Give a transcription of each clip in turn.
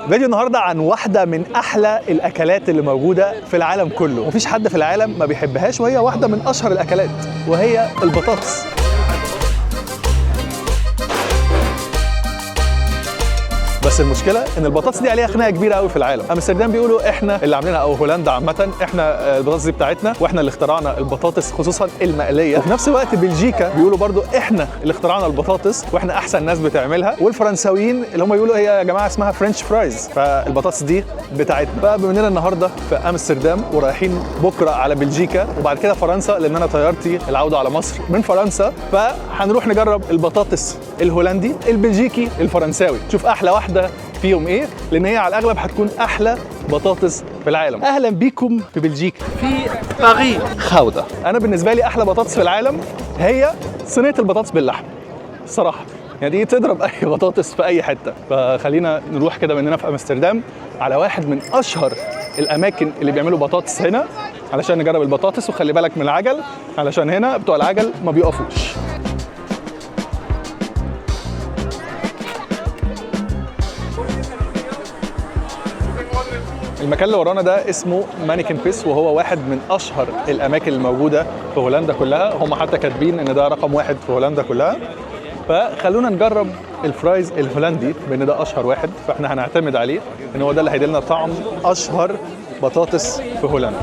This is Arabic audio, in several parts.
فيديو النهارده عن واحده من احلى الاكلات اللي موجوده في العالم كله، مفيش حد في العالم ما بيحبهاش، وهي واحده من اشهر الاكلات وهي البطاطس. بس المشكله ان البطاطس دي عليها خناقه كبيره قوي في العالم. امستردام بيقولوا احنا اللي عاملينها، او هولندا عامه، احنا البطاطس دي بتاعتنا واحنا اللي اخترعنا البطاطس، خصوصا المقليه. وفي نفس الوقت بلجيكا بيقولوا برضو احنا اللي اخترعنا البطاطس واحنا احسن ناس بتعملها. والفرنساويين اللي هم يقولوا هي يا جماعه اسمها فرنش فرايز، فالبطاطس دي بتاعتنا. فبما اننا النهارده في امستردام ورايحين بكره على بلجيكا وبعد كده فرنسا، لان انا طيارتي العوده على مصر من فرنسا، فهنروح نجرب البطاطس الهولندي، البلجيكي، الفرنساوي، نشوف احلى واحده فيهم ايه، لان هي على الاغلب هتكون احلى بطاطس في العالم. اهلا بيكم في بلجيكا، في باريس خاوده. انا بالنسبه لي احلى بطاطس في العالم هي صينيه البطاطس باللحم الصراحه، يعني دي تضرب اي بطاطس في اي حته. فخلينا نروح كده مننا في امستردام على واحد من اشهر الاماكن اللي بيعملوا بطاطس هنا علشان نجرب البطاطس. وخلي بالك من العجل، علشان هنا بتوع العجل ما بيقفوش. المكان اللي ورانا ده اسمه مانيكن بيس، وهو واحد من اشهر الاماكن الموجوده في هولندا كلها. هم حتى كاتبين ان ده رقم واحد في هولندا كلها. فخلونا نجرب الفرايز الهولندي، بان ده اشهر واحد، فاحنا هنعتمد عليه ان هو ده اللي هيديلنا طعم اشهر بطاطس في هولندا.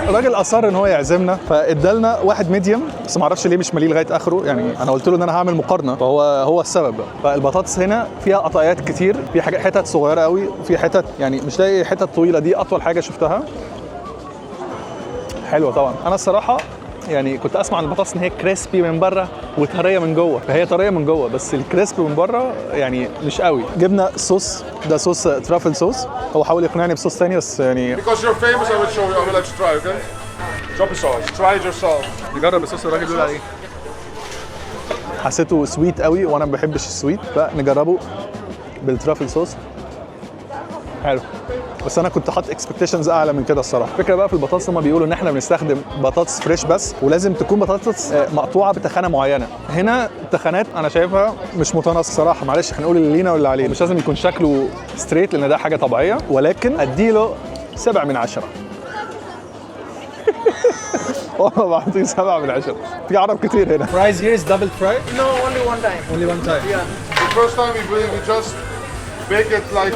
الراجل اصر ان هو يعزمنا، فادالنا واحد ميديوم، بس ما اعرفش ليه مش ماليه لغايه اخره. يعني انا قلت له ان انا هعمل مقارنه، فهو السبب. فالبطاطس هنا فيها قطعيات كتير، في حاجات حتت صغيره قوي، وفي حتت يعني مش لاقي حتت طويله. دي اطول حاجه شفتها. حلوه طبعا. انا الصراحه يعني كنت اسمع عن البطاطس ان هي كريسبي من بره وطريه من جوه، فهي طريه من جوه، بس الكريسبي من بره يعني مش قوي. جبنا صوص، ده صوص ترافل صوص. هو حاول يقنعني بصوص ثاني بس يعني Because you're famous, I will show you. I will let you try, okay? Drop the sauce. Try it yourself. نجرب الصوص. الراجل بيقول عليه حسيته سويت قوي وانا ما بحبش السويت، فنجربه بالترافل صوص. حلو، بس انا كنت حاطط اكسبكتيشنز اعلى من كده الصراحه. الفكره بقى في البطاطس هم بيقولوا ان احنا بنستخدم بطاطس فريش بس، ولازم تكون بطاطس مقطوعه بتخانه معينه. هنا التخانات انا شايفها مش متناسقه الصراحه. معلش هنقول اللي لينا واللي علينا، مش لازم يكون شكله ستريت لان ده حاجه طبيعيه، ولكن اديله 7 من 10. والله بعطيه 7 من 10. في عرب كتير هنا. Fries here is double fried? No, only one time. Only one time. Yeah. The first time we just bake it like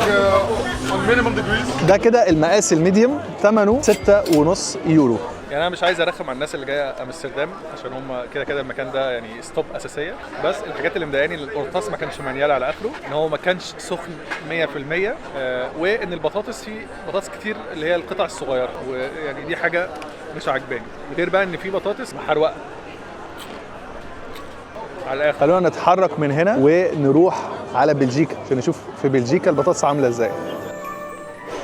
on minimum degrees. ده كده المقاس الميديوم، ثمنه 6.5 يورو. يعني انا مش عايز ارخم على الناس اللي جايه امستردام، عشان هم كده كده المكان ده يعني ستوب اساسيه. بس الحاجات اللي مضايقاني ان القرطاس ما كانش منيال على اخره، ان هو ما كانش سخن 100%، وان البطاطس فيه بطاطس كتير اللي هي القطع الصغيره، ويعني دي حاجه مش عاجباني. غير بقى ان في بطاطس محروقه على الاخر. خلونا نتحرك من هنا ونروح على بلجيكا عشان نشوف في بلجيكا البطاطس عامله ازاي.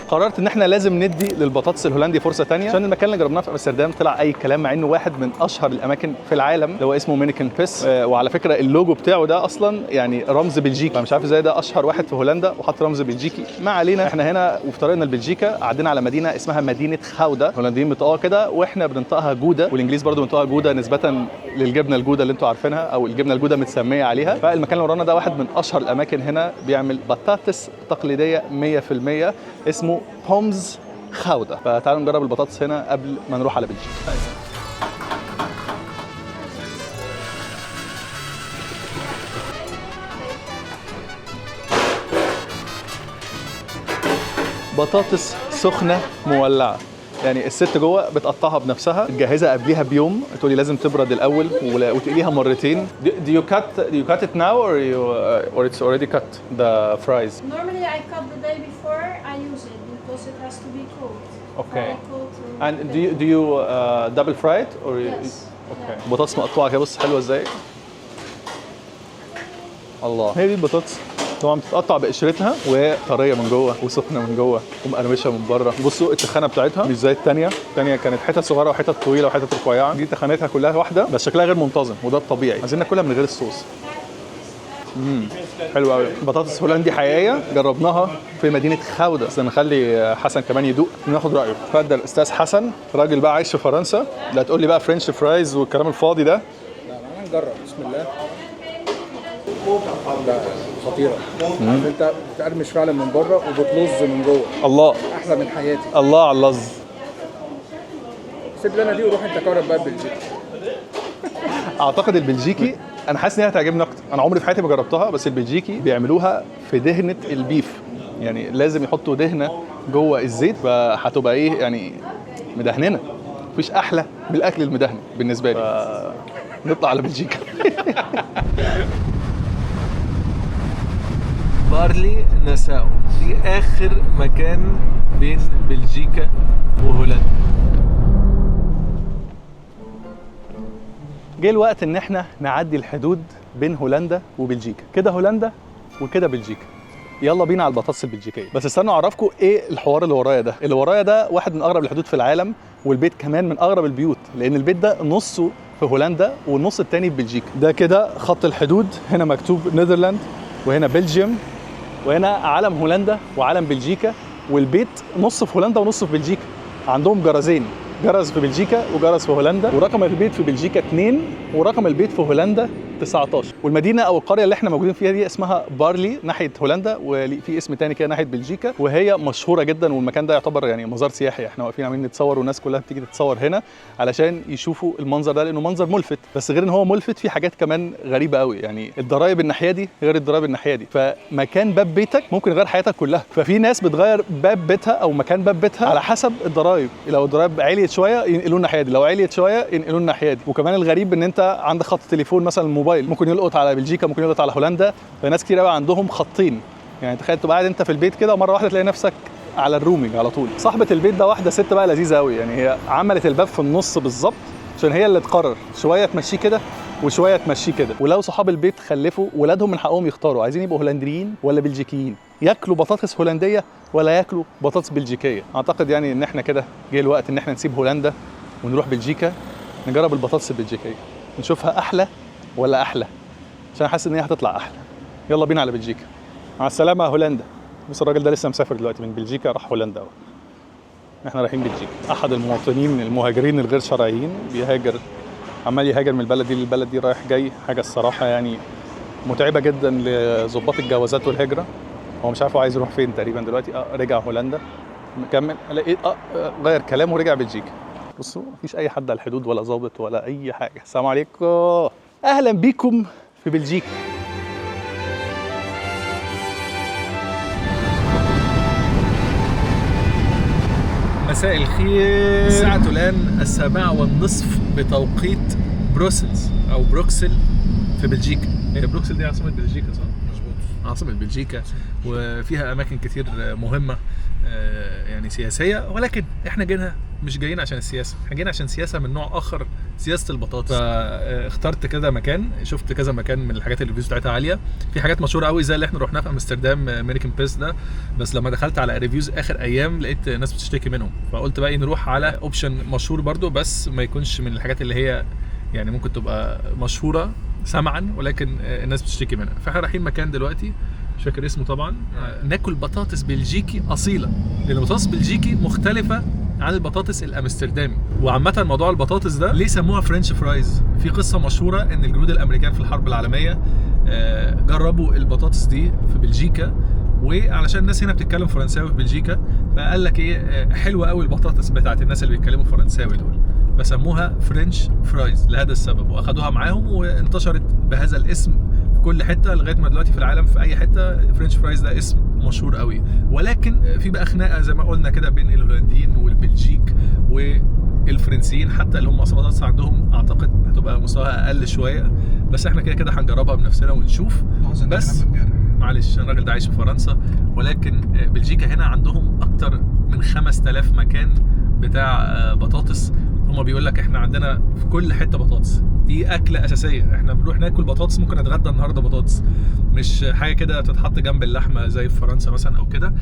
قررت ان احنا لازم ندي للبطاطس الهولندي فرصه ثانيه، عشان المكان اللي جربناه في امستردام طلع اي كلام، مع انه واحد من اشهر الاماكن في العالم اللي هو اسمه مانيكن بيس. وعلى فكره اللوجو بتاعه ده اصلا يعني رمز بلجيكا، فمش عارف ازاي ده اشهر واحد في هولندا وحط رمز بلجيكي. ما علينا، احنا هنا وفي طريقنا لبلجيكا عدينا على مدينه اسمها مدينه خاوده. الهولنديين بينطقوها كده واحنا بننطقها جوده، والانجليز برضو بينطقوها جوده نسبه للجبنه الجوده اللي انتوا عارفينها، او الجبنه الجوده متسميه عليها. فالمكان اللي ورانا ده واحد من اشهر الاماكن هنا، بيعمل بطاطس تقليديه 100%، اسمه بومز خاوده. فتعالوا نجرب البطاطس هنا قبل ما نروح على بلجيكا. بطاطس سخنه مولعه، يعني الست جوه بتقطعها بنفسها، تجهزها قبليها بيوم، تقولي لازم تبرد الاول وتقليها مرتين. Do you cut it now or it's already cut the fries? Normally I cut the day before I use it because it has to be cooled. Okay. Very cold to And do you double fry it or Yes. okay. بطاطس مقطوعه كده، بص حلوه ازاي. الله، هي دي البطاطس طبعا بتتقطع بقشرتها وطريه من جوه وسخنه من جوه ومقرمشه من بره. بصوا التخانه بتاعتها مش زي الثانيه كانت حتت صغيره وحتت طويله وحتت رفيعه. دي تخانتها كلها واحده بس شكلها غير منتظم، وده الطبيعي. عايزين ناكلها من غير الصوص. حلو قوي. بطاطس هولندي حقيقيه جربناها في مدينه خاوده، بس نخلي حسن كمان يدوق وناخد رايه. اتفضل الاستاذ حسن، راجل بقى عايش في فرنسا، لا تقول لي بقى فرنش فرايز والكلام الفاضي ده. لا نجرب بسم الله. لا خطيره. انت بتقرمش فعلا من بره وبتلظ من جوه. الله، احلى من حياتي. الله على اللظ. سيب لنا دي وروح انت جرب بقى بلجيكا. اعتقد البلجيكي انا حاسس ان هي هتعجبني اكتر. انا عمري في حياتي ما جربتها، بس البلجيكي بيعملوها في دهنه البيف، يعني لازم يحطوا دهنه جوه الزيت، فهتبقى ايه يعني مدهننه. مفيش احلى من الاكل المدهن بالنسبه لي. نطلع على بلجيكا. بارلي نساو دي اخر مكان بين بلجيكا وهولندا. جه الوقت ان احنا نعدي الحدود بين هولندا وبلجيكا، كده هولندا وكده بلجيكا. يلا بينا على البطاطس البلجيكيه. بس استنوا اعرفكم ايه الحوار اللي ورايا ده. اللي ورايا ده واحد من اغرب الحدود في العالم، والبيت كمان من اغرب البيوت، لان البيت ده نصه في هولندا والنص التاني في بلجيكا. ده كده خط الحدود، هنا مكتوب نيذرلاند وهنا بلجيوم وهنا علم هولندا وعلم بلجيكا، والبيت نص في هولندا ونص في بلجيكا. عندهم جرزين، جرز في بلجيكا وجرز في هولندا، ورقم البيت في بلجيكا 2 ورقم البيت في هولندا 19. والمدينه او القريه اللي احنا موجودين فيها دي اسمها بارلي ناحيه هولندا، وفي اسم تاني كده ناحيه بلجيكا، وهي مشهوره جدا. والمكان ده يعتبر يعني مزار سياحي. احنا واقفين عاملين نتصور والناس كلها بتيجي تتصور هنا علشان يشوفوا المنظر ده، لانه منظر ملفت. بس غير ان هو ملفت، في حاجات كمان غريبه قوي، يعني الضرايب الناحيه دي غير الضرايب الناحيه دي، فمكان باب بيتك ممكن يغير حياتك كلها. ففي ناس بتغير باب بيتها او مكان باب بيتها على حسب الضرايب. لو الضرايب عليت شويه ينقلوا الناحيه دي، لو عليت شويه ينقلوا الناحيه دي. وكمان الغريب ان انت عندك خط تليفون مثلا الموبايل ممكن يلقط على بلجيكا، ممكن يلقط على هولندا. فناس كتير قوي عندهم خطين، يعني تخيل تبقى قاعد انت في البيت كده ومره واحده تلاقي نفسك على الرومينج على طول. صاحبه البيت ده واحده ست بقى لذيذه قوي، يعني هي عملت الباب في النص بالظبط عشان هي اللي تقرر، شويه تمشيه كده وشويه تمشيه كده. ولو صحاب البيت خلفوا ولادهم من حقهم يختاروا عايزين يبقوا هولنديين ولا بلجيكيين، ياكلوا بطاطس هولنديه ولا ياكلوا بطاطس بلجيكيه. اعتقد يعني ان احنا كده جه الوقت ان احنا نسيب هولندا ونروح بلجيكا، نجرب البطاطس البلجيكيه نشوفها احلى ولا احلى، عشان حاسس ان هي هتطلع احلى. يلا بينا على بلجيكا. مع السلامه يا هولندا. بص الراجل ده لسه مسافر دلوقتي من بلجيكا راح هولندا اهو. احنا رايحين بلجيكا. احد المواطنين المهاجرين الغير شرعيين بيهاجر، عمال يهاجر من البلد دي للبلد دي رايح جاي. حاجه الصراحه يعني متعبه جدا لظباط الجوازات والهجره. هو مش عارف هو عايز يروح فين تقريبا دلوقتي. رجع هولندا مكمل، لقيت غير كلامه ورجع بلجيكا. بصوا مفيش اي حد على الحدود ولا ظابط ولا اي حاجه. السلام عليكم، اهلا بيكم في بلجيكا. مساء الخير. الساعة الآن 7:30 بتوقيت بروسلز أو بروكسل في بلجيكا. هي بروكسل دي عاصمة بلجيكا صح؟ مظبوط، عاصمة بلجيكا، وفيها أماكن كتير مهمة يعني سياسية، ولكن احنا جينا مش جايين عشان السياسة، احنا جايين عشان سياسة من نوع آخر، سياسة البطاطس. فاخترت كذا مكان، شفت كذا مكان من الحاجات اللي الفيوز بتاعتها عالية. في حاجات مشهورة قوي زي اللي احنا رحناها في امستردام امريكان بيس ده، بس لما دخلت على ريفيوز آخر أيام لقيت ناس بتشتكي منهم، فقلت بقى نروح على اوبشن مشهور برضو بس ما يكونش من الحاجات اللي هي يعني ممكن تبقى مشهورة سمعا ولكن الناس بتشتكي منها. فاحنا رايحين مكان دلوقتي مش فاكر اسمه طبعا، ناكل بطاطس بلجيكي اصيله، لان البطاطس بلجيكي مختلفه عن البطاطس الامستردامي. وعامه موضوع البطاطس ده ليه سموها فرنش فرايز؟ في قصه مشهوره ان الجنود الامريكان في الحرب العالميه جربوا البطاطس دي في بلجيكا، وعلشان الناس هنا بتتكلم فرنساوي في بلجيكا فقال لك ايه حلوه قوي البطاطس بتاعت الناس اللي بيتكلموا فرنساوي دول، فسموها فرنش فرايز لهذا السبب، واخدوها معاهم وانتشرت بهذا الاسم في كل حته لغايه ما دلوقتي في العالم في اي حته فرنش فرايز ده اسم مشهور قوي. ولكن في بقى خناقه زي ما قلنا كده بين الهولنديين والبلجيك والفرنسيين، حتى اللي هم اصلا بطاطس عندهم اعتقد هتبقى مستواها اقل شويه، بس احنا كده كده هنجربها بنفسنا ونشوف. بس معلش انا الراجل ده عايش في فرنسا، ولكن بلجيكا هنا عندهم اكتر من 5000 مكان بتاع بطاطس. هما بيقول لك احنا عندنا في كل حته بطاطس، دي اكله اساسيه. احنا بنروح ناكل بطاطس، ممكن نتغدى النهارده بطاطس، مش حاجه كده تتحط جنب اللحمه زي في فرنسا مثلا او كده.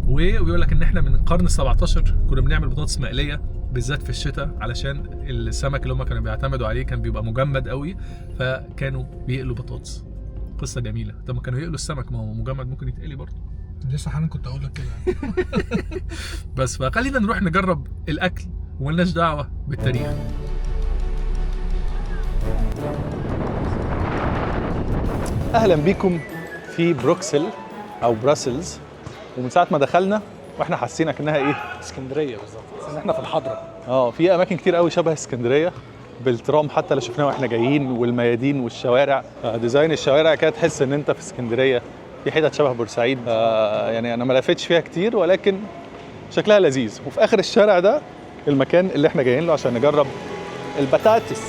وبيقول لك ان احنا من القرن ال17 كنا بنعمل بطاطس مقليه بالذات في الشتاء، علشان السمك اللي هم كانوا بيعتمدوا عليه كان بيبقى مجمد قوي، فكانوا بيقلوا بطاطس. قصه جميله. طب ما كانوا يقلوا السمك، ما هو مجمد ممكن يتقلي برضه. لسه حالا كنت اقول لك كده. بس فخلينا نروح نجرب الاكل وملناش دعوه بالتاريخ. اهلا بيكم في بروكسل او براسلز. ومن ساعه ما دخلنا واحنا حاسين كأنها ايه، اسكندريه بالظبط، ان احنا في الحضره. في اماكن كتير قوي شبه اسكندريه بالترام حتى اللي شفناه واحنا جايين، والميادين والشوارع. ديزاين الشوارع كده تحس ان انت في اسكندريه. في حتت شبه بورسعيد، يعني انا ما لفتش فيها كتير ولكن شكلها لذيذ. وفي اخر الشارع ده المكان اللي احنا جايين له عشان نجرب البطاطس.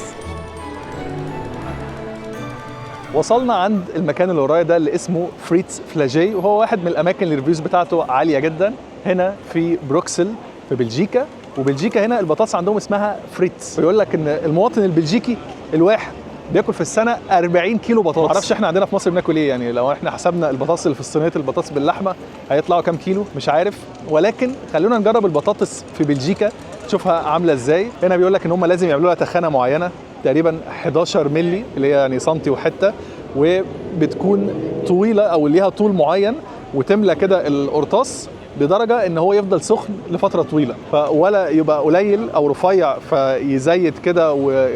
وصلنا عند المكان اللي ورايا ده اللي اسمه فريتز فلاجي، وهو واحد من الاماكن اللي الريفيوز بتاعته عاليه جدا هنا في بروكسل في بلجيكا. وبلجيكا هنا البطاطس عندهم اسمها فريتز. بيقول لك ان المواطن البلجيكي الواحد بياكل في السنه 40 كيلو بطاطس. معرفش احنا عندنا في مصر بناكل ايه، يعني لو احنا حسبنا البطاطس اللي في الصينيه البطاطس باللحمه هيطلعوا كام كيلو مش عارف. ولكن خلونا نجرب البطاطس في بلجيكا نشوفها عامله ازاي. هنا بيقول لك ان هم لازم يعملوا لها تخانه معينه تقريبا 11 مللي اللي هي يعني سنتي وحته، وبتكون طويله او ليها طول معين، وتملى كده القرطاس بدرجه ان هو يفضل سخن لفتره طويله، فولا يبقى قليل او رفيع فيزيد كده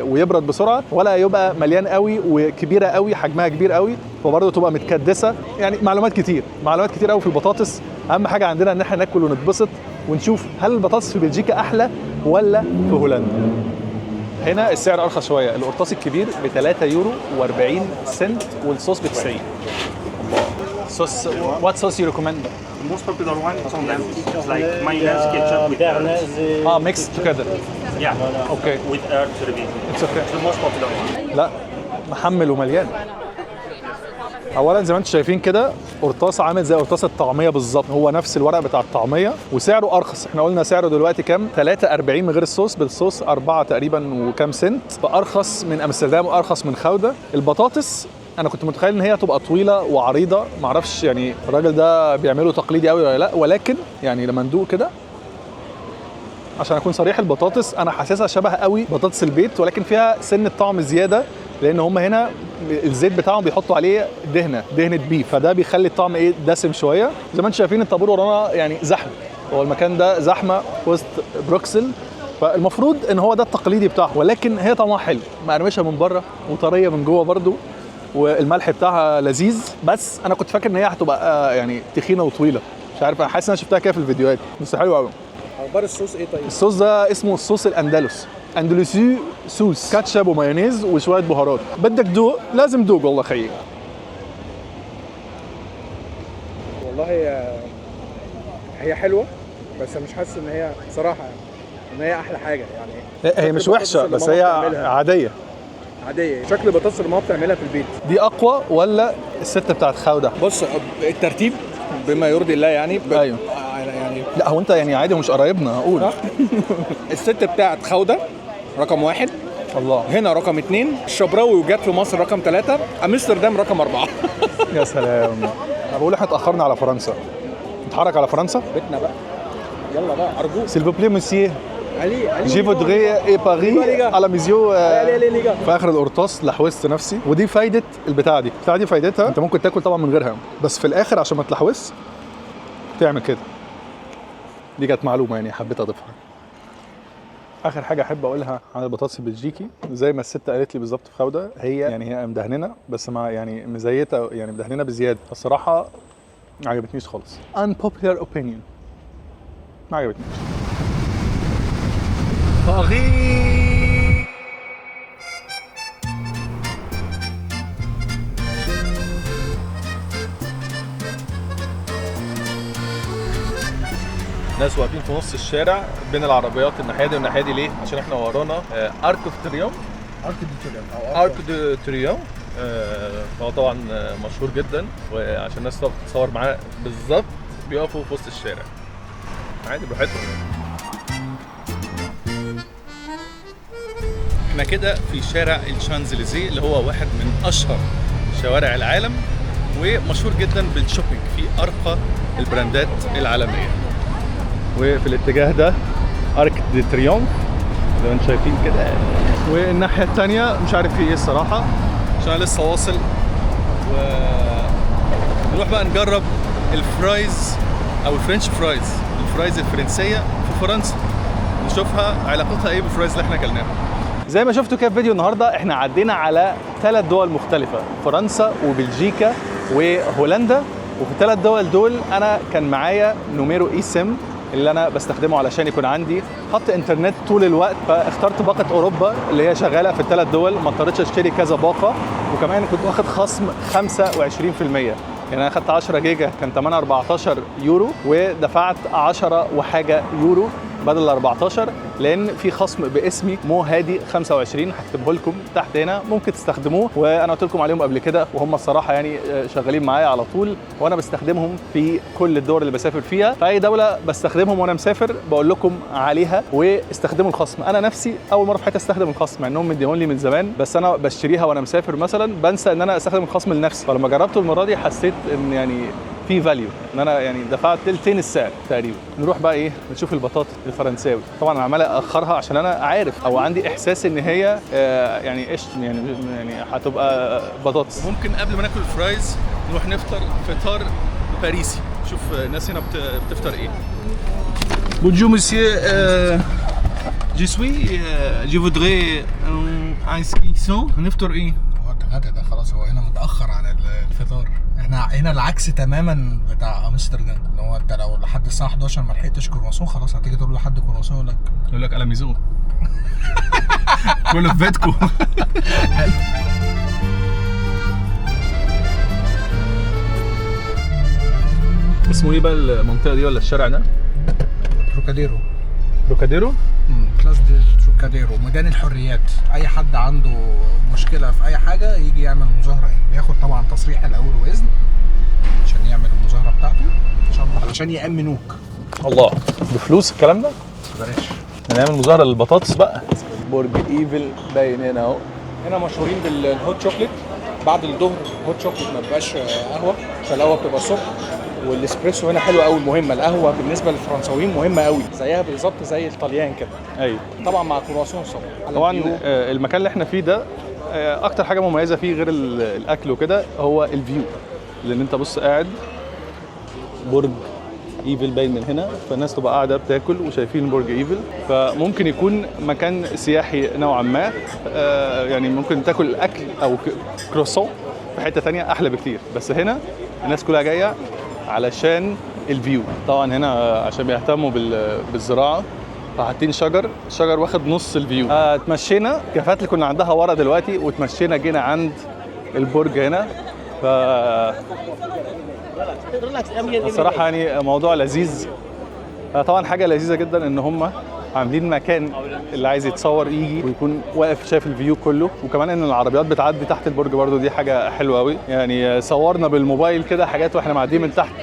ويبرد بسرعه، ولا يبقى مليان قوي وكبيره قوي حجمها كبير قوي فبرضه تبقى متكدسه. يعني معلومات كتير قوي في البطاطس. اهم حاجه عندنا ان احنا ناكل ونتبسط ونشوف هل البطاطس في بلجيكا احلى ولا في هولندا. هنا السعر ارخص شويه، القرطاس الكبير ب 3 يورو و40 سنت والصوص ب 90. صوص what sauce you recommend? The most popular one is it's like mayonnaise, ketchup with herbs. Mixed together. Yeah. Okay. With herbs ready. It's okay. It's the most popular one. لا محمل ومليان. اولا زي ما انتم شايفين كده قرطاس عامل زي قرطاس الطعميه بالظبط، هو نفس الورق بتاع الطعميه وسعره ارخص. احنا قلنا سعره دلوقتي كام؟ 3.40 من غير الصوص، بالصوص 4 تقريبا وكام سنت، فارخص من امستردام وارخص من خوده. البطاطس انا كنت متخيل ان هي تبقى طويله وعريضه، معرفش يعني الراجل ده بيعمله تقليدي قوي ولا لا، ولكن يعني لما ندوق كده عشان اكون صريح البطاطس انا حاسسها شبه قوي بطاطس البيت، ولكن فيها سن طعم زياده لان هم هنا الزيت بتاعهم بيحطوا عليه دهنه بيف، فده بيخلي الطعم ايه دسم شويه. زي ما انتم شايفين الطابور ورانا يعني زحمه، هو المكان ده زحمه وسط بروكسل، فالمفروض ان هو ده التقليدي بتاعه، ولكن هي طعمها حلو، مقرمشه من بره وطريه من جوه برده، والملح بتاعها لذيذ. بس انا كنت فاكر ان هي هتبقى يعني تخينه وطويله، مش عارف، انا حاسس ان انا شفتها كده في الفيديوهات، بس حلو قوي. اخبار الصوص ايه طيب؟ الصوص ده اسمه الصوص الاندلس، اندلسي صوص، كاتشب ومايونيز وشويه بهارات. بدك دوق لازم دوق والله خيي. والله هي حلوه بس مش حاسس ان هي صراحه ان هي احلى حاجه يعني. هي مش وحشه بس هي عاديه. شكل البطاطس اللي ماما بتعملها في البيت دي اقوى ولا الست بتاعت خوده؟ بص الترتيب بما يرضي الله يعني ايوه يعني لا هو انت يعني عادي مش قرايبنا هقول. الست بتاعت خوده رقم 1، الله هنا رقم 2، الشبراوي وجات في مصر رقم 3، امستردام رقم 4. يا سلام. انا بقول احنا اتاخرنا على فرنسا، نتحرك على فرنسا بيتنا بقى، يلا بقى ارجوك. سيل فو بلي مسيو علي جي فودغي اي باري على ميزيو. في اخر القرطاس لحوست نفسي، ودي فايده البتاعه دي. البتاعه دي فايدتها انت ممكن تاكل طبعا من غيرها، بس في الاخر عشان ما تلحوس تعمل كده. دي كانت معلومه يعني حبيت اضيفها. اخر حاجه احب اقولها عن البطاطس البلجيكي، زي ما الست قالت لي بالظبط في خوده، هي يعني هي مدهننه بس مع يعني مزيته، يعني مدهننه بزياده. الصراحه ما عجبتنيش خالص. unpopular opinion، ما عجبتنيش. ناس واقفين في نص الشارع بين العربيات الناحيه دي والناحيه دي. ليه؟ عشان احنا ورانا ارك اوف تريوم، ارك دو تريوم. فهو طبعا مشهور جدا، وعشان الناس تقف تتصور معاه بالظبط بيقفوا في وسط الشارع عادي براحتهم. احنا كده في شارع الشانزليزيه اللي هو واحد من اشهر شوارع العالم، ومشهور جدا بالشوبينج في ارقى البراندات العالميه. وفي الاتجاه ده ارك دي تريومف زي ما انتم شايفين كده، والناحيه الثانيه مش عارف في ايه الصراحه عشان انا لسه واصل ونروح بقى نجرب الفرايز او الفرنش فرايز، الفرايز الفرنسيه في فرنسا، نشوفها علاقتها ايه بالفرايز اللي احنا اكلناها. زي ما شفتوا كده في فيديو النهارده احنا عدينا على 3 دول مختلفه، فرنسا وبلجيكا وهولندا. وفي ال3 دول دول انا كان معايا نوميرو اي سيم اللي انا بستخدمه علشان يكون عندي خط انترنت طول الوقت، فاخترت باقه اوروبا اللي هي شغاله في ال3 دول، ما اضطريتش اشتري كذا باقه، وكمان كنت واخد خصم 25%. يعني انا اخدت 10 جيجا كان ثمنها 14 يورو، ودفعت 10 وحاجه يورو بدل 14 لان في خصم باسمي مو هادي 25 هكتبه لكم تحت هنا، ممكن تستخدموه، وانا قلت لكم عليهم قبل كده وهم الصراحه يعني شغالين معايا على طول، وانا بستخدمهم في كل الدول اللي بسافر فيها. في اي دوله بستخدمهم وانا مسافر بقول لكم عليها واستخدموا الخصم. انا نفسي اول مره في حياتي استخدم الخصم مع انهم مديهم لي من زمان، بس انا بشتريها وانا مسافر مثلا بنسى ان انا استخدم الخصم لنفسي، فلما جربته المره دي حسيت ان يعني في فاليو، ان انا يعني دفعت تلتين السعر تقريبا. نروح بقى ايه نشوف البطاطا الفرنساوي. طبعا انا عمال اخرها عشان انا عارف او عندي احساس ان هي يعني قشط، يعني هتبقى بطاطس. ممكن قبل ما ناكل الفرايز نروح نفطر فطار باريسي، شوف الناس هنا بتفطر ايه. بونجور مسيو، جو فودري ان اسكيسون. هنفطر ايه؟ هو الغدا ده خلاص، هو هنا متاخر عن الفطار. احنا هنا العكس تماما بتاع امستردام، ان هو انت لو لحد الساعه 11 ما لحقتش كرواسون خلاص هتيجي تقول لحد كرواسون يقول لك على ميزون كله في بيتكم. اسمه ايه بقى المنطقه دي ولا الشارع ده؟ تروكاديرو. تروكاديرو؟ بلاس دي تروكاديرو، ميدان الحريات. اي حد عنده مشكله في اي حاجه يجي يعمل مظاهره هنا، بياخد طبعا تصريح الاول واذن عشان يعمل المظاهره بتاعته ان شاء الله، علشان يامنوك. الله، بفلوس الكلام ده؟ بلاش. هنعمل مظاهره للبطاطس بقى. برج ايفل باين هنا اهو. هنا مشهورين بالهوت شوكليت، بعد الظهر هوت شوكليت ما بيبقاش قهوه، عشان القهوه بتبقى الصبح. والاسبريسو هنا حلو قوي، مهمه القهوه بالنسبه للفرنساويين مهمه قوي، زيها بالظبط زي الطليان كده. ايوه طبعا مع كرواسون الصبح. طبعا المكان اللي احنا فيه ده اكتر حاجه مميزه فيه غير الاكل وكده هو الفيو، لان انت بص قاعد برج ايفل باين من هنا، فالناس تبقى قاعده بتاكل وشايفين برج ايفل، فممكن يكون مكان سياحي نوعا ما. يعني ممكن تاكل اكل او كروسون في حته ثانيه احلى بكتير، بس هنا الناس كلها جايه علشان الفيو. طبعا هنا عشان بيهتموا بالزراعه فحاطين شجر واخد نص الفيو. اتمشينا الكافيهات اللي كنا عندها ورا دلوقتي، وتمشينا جينا عند البرج هنا. ف الصراحه يعني موضوع لذيذ. طبعا حاجه لذيذه جدا ان هم عاملين مكان اللي عايز يتصور يجي ويكون واقف شايف الفيو كله، وكمان ان العربيات بتعدي تحت البرج برضو دي حاجه حلوه قوي. يعني صورنا بالموبايل كده حاجات واحنا معديين من تحت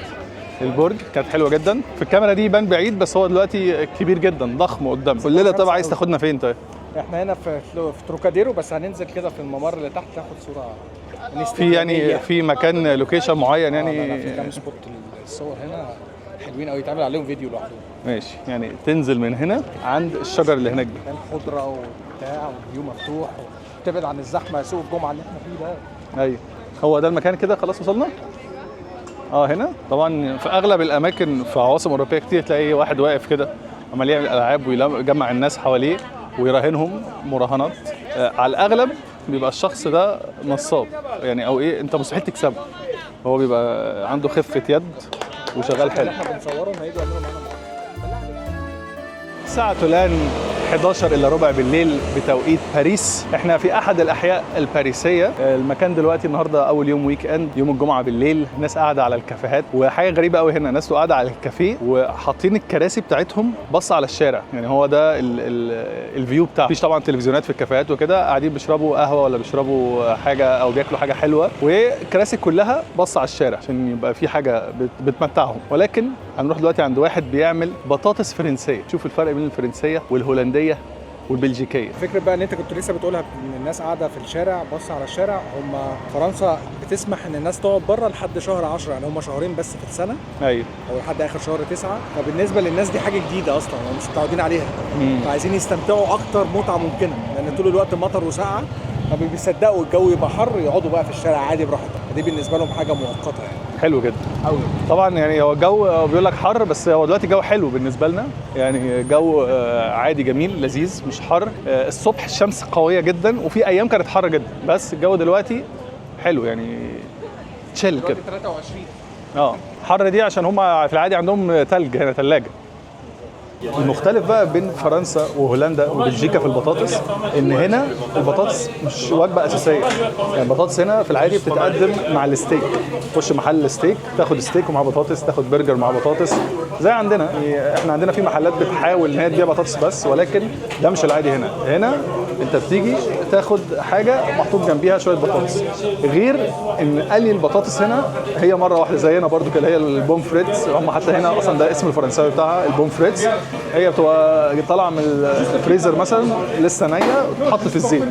البرج، كانت حلوه جدا. في الكاميرا دي يبان بعيد بس هو دلوقتي كبير جدا ضخم قدام. قول لنا طبعا عايز تاخدنا فين؟ طيب احنا هنا في تروكاديرو، بس هننزل كده في الممر اللي تحت ناخد صوره في يعني في مكان لوكيشن معين يعني. في كام سبوت الصور هنا حلوين قوي، يتعمل عليهم فيديو لوحدهم. ماشي، يعني تنزل من هنا عند الشجر اللي هناك ده، خضره وبتاع والفيو مفتوح، وتبعد عن الزحمه سوق الجمعه اللي احنا فيه ده. ايوه هو ده المكان كده. خلاص وصلنا. هنا طبعا في اغلب الاماكن في عواصم اوروبيه كتير تلاقي واحد واقف كده عمال يعمل العاب ويجمع الناس حواليه ويراهنهم مراهنات. على الاغلب بيبقى الشخص ده نصاب يعني، او ايه انت مستحيل تكسبه، هو بيبقى عنده خفه يد وشغال حلو. احنا بنصورهم هيجوا يعملوا معانا. الساعة الآن 11 إلا ربع بالليل بتوقيت باريس. احنا في أحد الأحياء الباريسية. المكان دلوقتي النهاردة أول يوم ويك إند، يوم الجمعة بالليل، الناس قاعدة على الكافيهات، وحاجة غريبة قوي هنا الناس قاعدة على الكافيه وحاطين الكراسي بتاعتهم بص على الشارع، يعني هو ده الفيو بتاعه. مفيش طبعا تلفزيونات في الكافيهات وكده، قاعدين بيشربوا قهوة ولا بيشربوا حاجة أو بياكلوا حاجة حلوة، والكراسي كلها بص على الشارع عشان يبقى في حاجة بتمتعهم. ولكن هنروح دلوقتي عند واحد بيعمل بطاطس فرنسية. شوف الفرق بين الفرنسية والهولندية والبلجيكيه. فكرة بقى ان انت كنت لسه بتقولها ان الناس قاعده في الشارع بص على الشارع. هم فرنسا بتسمح ان الناس تقعد بره لحد شهر 10، يعني هم شهرين بس في السنه. ايوه او لحد اخر شهر 9. فبالنسبه للناس دي حاجه جديده اصلا، هم مش متعودين عليها. فعايزين يستمتعوا اكتر متعه ممكنه، لان طول الوقت مطر وسقعه، ما بيصدقوا الجو يبقى حر يقعدوا بقى في الشارع عادي براحتهم. دي بالنسبه لهم حاجه مؤقته يعني. حلو جدا قوي. طبعا يعني هو الجو بيقول لك حر، بس هو دلوقتي جو حلو بالنسبه لنا، يعني جو عادي جميل لذيذ مش حر. الصبح الشمس قويه جدا، وفي ايام كانت حر جدا، بس الجو دلوقتي حلو يعني تشيل كده. 23. حر دي عشان هم في العادي عندهم تلج هنا، ثلاجه. المختلف بقى بين فرنسا وهولندا وبلجيكا في البطاطس ان هنا البطاطس مش وجبه اساسيه. يعني البطاطس هنا في العادي بتتقدم مع الستيك، تخش محل ستيك تاخد ستيك ومع بطاطس، تاخد برجر مع بطاطس زي عندنا. يعني احنا عندنا في محلات بتحاول ان هي تبيع بطاطس بس، ولكن ده مش العادي هنا. هنا انت بتيجي تاخد حاجه محطوط جنبيها شويه بطاطس، غير ان قلي البطاطس هنا هي مره واحده زينا برضو كده، هي البوم فريتس. هم حتى هنا اصلا ده اسم الفرنساوي بتاعها البوم فريتس. هي بتبقى طالعه من الفريزر مثلا لسه نيه وتحط في الزيت،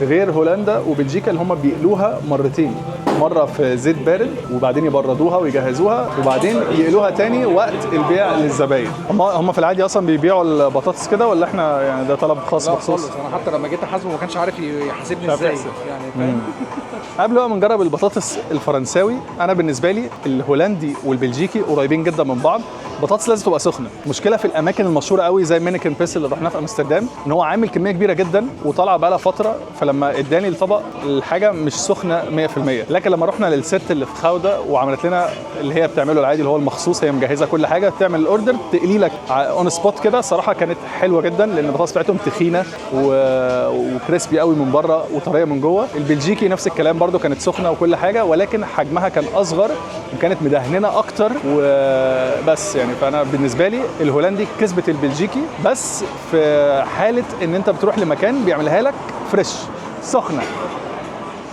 غير هولندا وبلجيكا اللي هم بيقلوها مرتين، مره في زيت بارد وبعدين يبردوها ويجهزوها وبعدين يقلوها تاني وقت البيع للزباين. هم في العادي اصلا بيبيعوا البطاطس كده ولا احنا يعني ده طلب خاص مخصوص؟ انا حتى لما جيت احاسبه ما كانش عارف يحاسبني ازاي يعني، فاهم؟ قبل بقى ما نجرب البطاطس الفرنساوي، انا بالنسبه لي الهولندي والبلجيكي قريبين جدا من بعض. البطاطس لازم تبقى سخنه. المشكله في الاماكن المشهوره قوي زي مينيكن بيس اللي رحناه في امستردام ان هو عامل كميه كبيره جدا وطالعه بقى لها فتره، فلما اداني الطبق الحاجه مش سخنه 100%. لكن لما رحنا للست اللي في خاوده وعملت لنا اللي هي بتعمله العادي اللي هو المخصوص، هي مجهزه كل حاجه، تعمل الاوردر تقلي لك اون سبوت كده. صراحه كانت حلوه جدا لان البطاطس بتاعتهم تخينه وكريسبي قوي من بره وطريه من جوه. البلجيكي نفس الكلام برده، كانت سخنه وكل حاجه، ولكن حجمها كان اصغر وكانت مدهننه اكتر وبس. يعني فانا بالنسبه لي الهولندي كسبت البلجيكي، بس في حاله ان انت بتروح لمكان بيعملها لك فريش سخنه.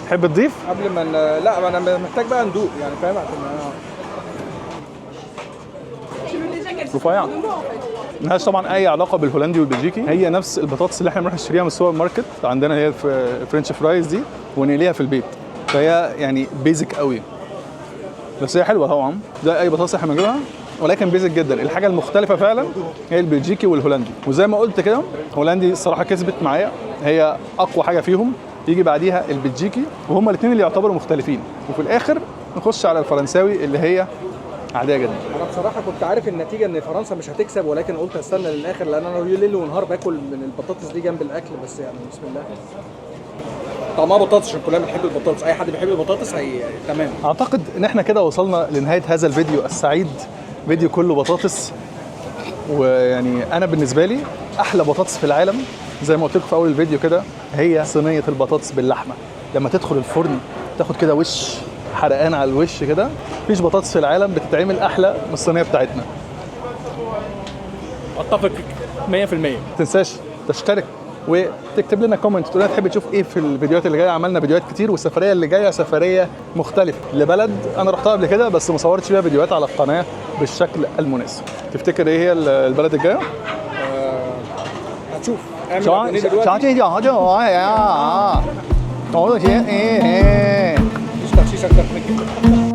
تحب تضيف قبل ما لا ما انا محتاج بقى ندوق يعني، فاهم؟ رفيعه. ملهاش طبعا اي علاقه بالهولندي والبلجيكي، هي نفس البطاطس اللي احنا بنروح نشتريها من السوبر ماركت عندنا، هي الفرنش فرايز دي، ونقليها في البيت. فهي يعني بيزك قوي، بس هي حلوه طبعا زي اي بطاطس احنا بنجيبها، ولكن بيزك جدا. الحاجه المختلفه فعلا هي البلجيكي والهولندي، وزي ما قلت كده الهولندي الصراحه كسبت معايا، هي اقوى حاجه فيهم. يجي بعديها البلجيكي، وهما الاثنين اللي يعتبروا مختلفين. وفي الاخر نخش على الفرنساوي اللي هي عاديه جدا. انا بصراحه كنت عارف النتيجه ان فرنسا مش هتكسب، ولكن قلت استنى للاخر لان انا ليل ونهار باكل من البطاطس دي جنب الاكل، بس يعني بسم الله. طعمها بطاطس عشان كلنا بنحب البطاطس، اي حد بيحب البطاطس هي تمام. اعتقد ان احنا كده وصلنا لنهايه هذا الفيديو السعيد، فيديو كله بطاطس. ويعني انا بالنسبه لي احلى بطاطس في العالم زي ما قلت لكم في اول الفيديو كده هي صينيه البطاطس باللحمه. لما تدخل الفرن تاخد كده وش حرقان على الوش كده، مفيش بطاطس في العالم بتتعمل احلى من الصينيه بتاعتنا. اتفق 100%. ما تنساش تشترك وتكتب لنا كومنت تقول لنا تحب تشوف ايه في الفيديوهات اللي جايه. عملنا فيديوهات كتير، والسفريه اللي جايه سفريه مختلفه لبلد انا رحتها قبل كده بس ما صورتش فيها فيديوهات على القناه بالشكل المناسب. تفتكر ايه هي البلد الجايه؟ هتشوف. اعمل مفيش تخسيس اكتر من كده.